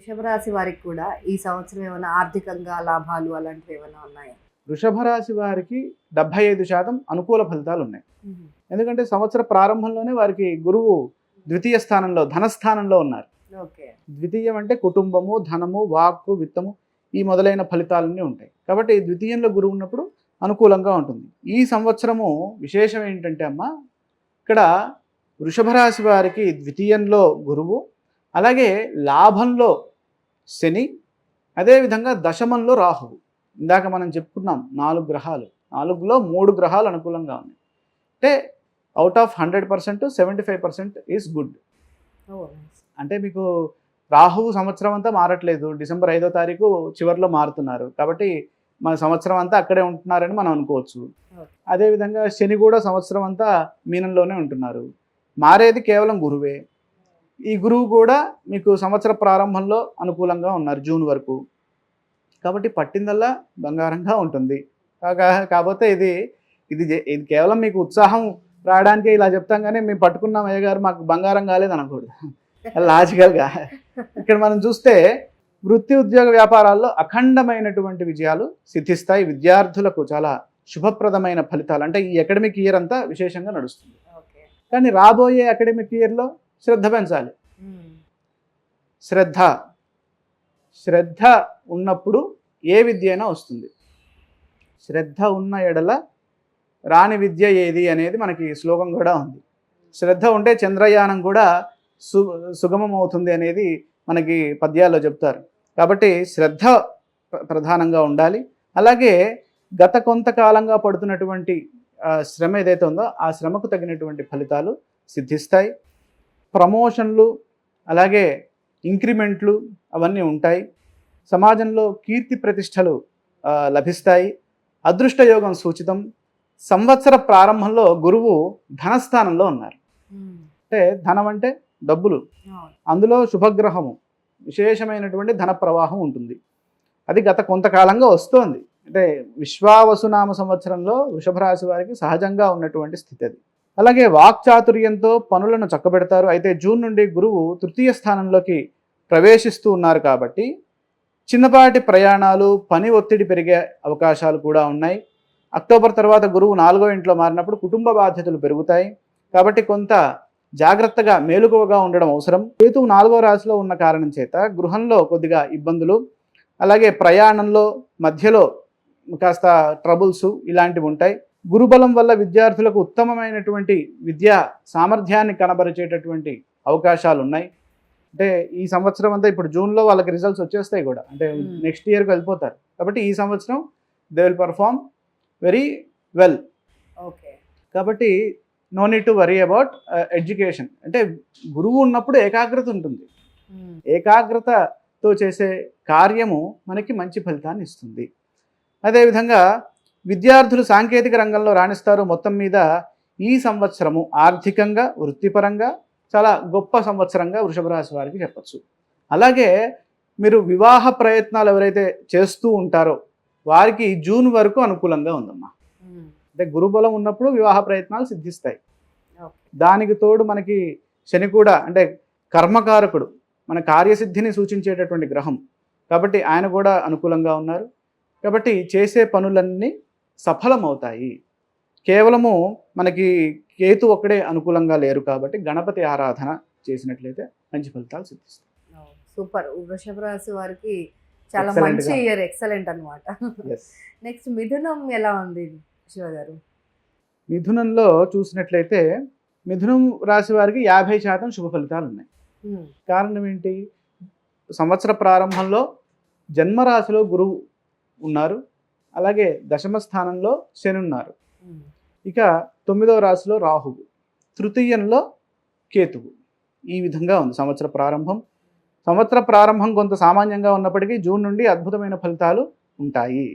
వృషభ రాశి వారికి కూడా ఈ సంవత్సరం ఏమైనా ఆర్థికంగా లాభాలు అలాంటివి ఏమైనా ఉన్నాయా? వృషభ రాశి వారికి 75% అనుకూల ఫలితాలు ఉన్నాయి. హుహు. ఎందుకంటే సంవత్సర ప్రారంభంలోనే వారికి గురువు ద్వితీయ స్థానంలో ధనస్థానంలో ఉన్నారు. ఓకే. ద్వితీయం అంటే కుటుంబము, ధనము, వాక్కు, విత్తము ఈ మొదలైన ఫలితాలన్నీ ఉంటాయి. కాబట్టి ద్వితీయంలో గురువు ఉన్నప్పుడు అనుకూలంగా ఉంటుంది. ఈ సంవత్సరము విశేషం ఏంటంటే అమ్మ, ఇక్కడ వృషభ రాశి వారికి ద్వితీయంలో గురువు, అలాగే లాభంలో శని, అదేవిధంగా దశమంలో రాహువు. ఇందాక మనం చెప్పుకున్నాం 4 గ్రహాలు. 4లో 3 గ్రహాలు అనుకూలంగా ఉన్నాయి. అంటే out of 100% 75% is good. Oh! Nice. అంటే మీకు రాహువు సంవత్సరం అంతా మారట్లేదు. డిసెంబర్ 5వ తారీఖు చివరిలో మారుతున్నారు. కాబట్టి మన సంవత్సరం అంతా అక్కడే ఉంటున్నారని మనం అనుకోవచ్చు. ఓకే. అదేవిధంగా శని కూడా సంవత్సరం అంతా మీనంలోనే ఉంటున్నారు. మారేది కేవలం గురువే. ఈ గురువు కూడా మీకు సంవత్సర ప్రారంభంలో అనుకూలంగా ఉన్నారు జూన్ వరకు. కాబట్టి పట్టిందల్లా బంగారంగా ఉంటుంది. కాకపోతే ఇది కేవలం మీకు ఉత్సాహం రావడానికే ఇలా చెప్తాం, కానీ మేము పట్టుకున్నాం అయ్య గారు మాకు బంగారం కాలేదు అనకూడదు. లాజికల్గా ఇక్కడ మనం చూస్తే వృత్తి ఉద్యోగ వ్యాపారాల్లో అఖండమైనటువంటి విజయాలు సిద్ధిస్తాయి. విద్యార్థులకు చాలా శుభప్రదమైన ఫలితాలు, అంటే ఈ అకాడమిక్ ఇయర్ అంతా విశేషంగా నడుస్తుంది. ఓకే. కానీ రాబోయే అకాడమిక్ ఇయర్లో శ్రద్ధ పెంచాలి. శ్రద్ధ ఉన్నప్పుడు ఏ విద్య అయినా వస్తుంది. శ్రద్ధ ఉన్న ఎడల రాని విద్య ఏది అనేది మనకి శ్లోకం కూడా ఉంది. శ్రద్ధ ఉంటే చంద్రయానం కూడా సుగమం అవుతుంది అనేది మనకి పద్యాల్లో చెప్తారు. కాబట్టి శ్రద్ధ ప్రధానంగా ఉండాలి. అలాగే గత కొంతకాలంగా పడుతున్నటువంటి శ్రమ ఏదైతే ఉందో ఆ శ్రమకు తగినటువంటి ఫలితాలు సిద్ధిస్తాయి. ప్రమోషన్లు, అలాగే ఇంక్రిమెంట్లు అవన్నీ ఉంటాయి. సమాజంలో కీర్తి ప్రతిష్టలు లభిస్తాయి. అదృష్టయోగం సూచితం. సంవత్సర ప్రారంభంలో గురువు ధనస్థానంలో ఉన్నారు. అంటే ధనం అంటే డబ్బులు, అందులో శుభగ్రహము, విశేషమైనటువంటి ధన ప్రవాహం ఉంటుంది. అది గత కొంతకాలంగా వస్తోంది. అంటే విశ్వావసునామ సంవత్సరంలో వృషభ రాశి వారికి సహజంగా ఉన్నటువంటి స్థితి అది. అలాగే వాక్చాతుర్యంతో పనులను చక్కబెడతారు. అయితే జూన్ నుండి గురువు తృతీయ స్థానంలోకి ప్రవేశిస్తూ ఉన్నారు కాబట్టి చిన్నపాటి ప్రయాణాలు, పని ఒత్తిడి పెరిగే అవకాశాలు కూడా ఉన్నాయి. అక్టోబర్ తర్వాత గురువు 4వ ఇంట్లో మారినప్పుడు కుటుంబ బాధ్యతలు పెరుగుతాయి. కాబట్టి కొంత జాగ్రత్తగా మేలుకోగా ఉండడం అవసరం. కేతువు 4వ రాశిలో ఉన్న కారణం చేత గృహంలో కొద్దిగా ఇబ్బందులు, అలాగే ప్రయాణంలో మధ్యలో కాస్త ట్రబుల్స్ ఇలాంటివి ఉంటాయి. గురుబలం వల్ల విద్యార్థులకు ఉత్తమమైనటువంటి విద్యా సామర్థ్యాన్ని కనబరిచేటటువంటి అవకాశాలు ఉన్నాయి. అంటే ఈ సంవత్సరం అంతా ఇప్పుడు జూన్లో వాళ్ళకి రిజల్ట్స్ వచ్చేస్తాయి కూడా, అంటే నెక్స్ట్ ఇయర్కి వెళ్ళిపోతారు. కాబట్టి ఈ సంవత్సరం they will perform very well. Okay. కాబట్టి no need to worry about education. అంటే గురువు ఉన్నప్పుడు ఏకాగ్రత ఉంటుంది. ఏకాగ్రతతో చేసే కార్యము మనకి మంచి ఫలితాన్ని ఇస్తుంది. అదేవిధంగా విద్యార్థులు సాంకేతిక రంగంలో రాణిస్తారు. మొత్తం మీద ఈ సంవత్సరము ఆర్థికంగా, వృత్తిపరంగా చాలా గొప్ప సంవత్సరంగా వృషభ రాశి వారికి చెప్పచ్చు. అలాగే మీరు వివాహ ప్రయత్నాలు ఎవరైతే చేస్తూ ఉంటారో వారికి జూన్ వరకు అనుకూలంగా ఉందమ్మా. అంటే గురుబలం ఉన్నప్పుడు వివాహ ప్రయత్నాలు సిద్ధిస్తాయి. దానికి తోడు మనకి శని కూడా, అంటే కర్మకారకుడు, మన కార్యసిద్ధిని సూచించేటటువంటి గ్రహం కాబట్టి ఆయన కూడా అనుకూలంగా ఉన్నారు. కాబట్టి చేసే పనులన్నీ సఫలమవుతాయి. కేవలము మనకి కేతు ఒక్కడే అనుకూలంగా లేరు కాబట్టి గణపతి ఆరాధన చేసినట్లయితే మంచి ఫలితాలు సిద్ధిస్తాయి. సూపర్. వృషభ రాశి వారికి చాలా Excellent మంచి గా. ఇయర్, ఎక్సలెంట్ అన్నమాట. Yes. నెక్స్ట్ మిథునం ఎలా ఉంది శివ గారు? మిథునంలో చూసినట్లయితే మిథునం రాశి వారికి 50% శుభ ఫలితాలు ఉన్నాయి. కారణం ఏంటి? సంవత్సర ప్రారంభంలో జన్మరాశిలో గురువు ఉన్నారు, అలాగే దశమ స్థానంలో శని ఉన్నారు. ఇక 9వ రాశిలో రాహువు, తృతీయంలో కేతువు. ఈ విధంగా ఉంది సంవత్సర ప్రారంభం. సంవత్సర ప్రారంభం కొంత సామాన్యంగా ఉన్నప్పటికీ జూన్ నుండి అద్భుతమైన ఫలితాలు ఉంటాయి.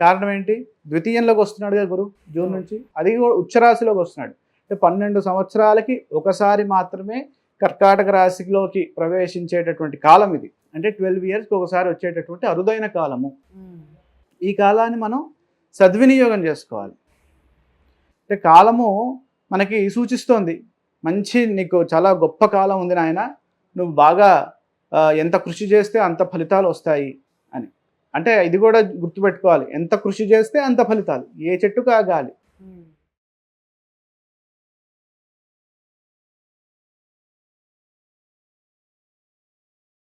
కారణం ఏంటి? ద్వితీయంలోకి వస్తున్నాడుగా గురువు జూన్ నుంచి, అది కూడా ఉచ్చరాశిలోకి వస్తున్నాడు. అంటే 12 సంవత్సరాలకి ఒకసారి మాత్రమే కర్కాటక రాశిలోకి ప్రవేశించేటటువంటి కాలం ఇది. అంటే 12 ఇయర్స్కి ఒకసారి వచ్చేటటువంటి అరుదైన కాలము. ఈ కాలాన్ని మనం సద్వినియోగం చేసుకోవాలి. అంటే కాలము మనకి సూచిస్తోంది, మంచి నీకు చాలా గొప్ప కాలం ఉంది నాయన, నువ్వు బాగా ఎంత కృషి చేస్తే అంత ఫలితాలు వస్తాయి అని. అంటే ఇది కూడా గుర్తుపెట్టుకోవాలి, ఎంత కృషి చేస్తే అంత ఫలితాలు. ఏ చెట్టుకు ఆ గాలి.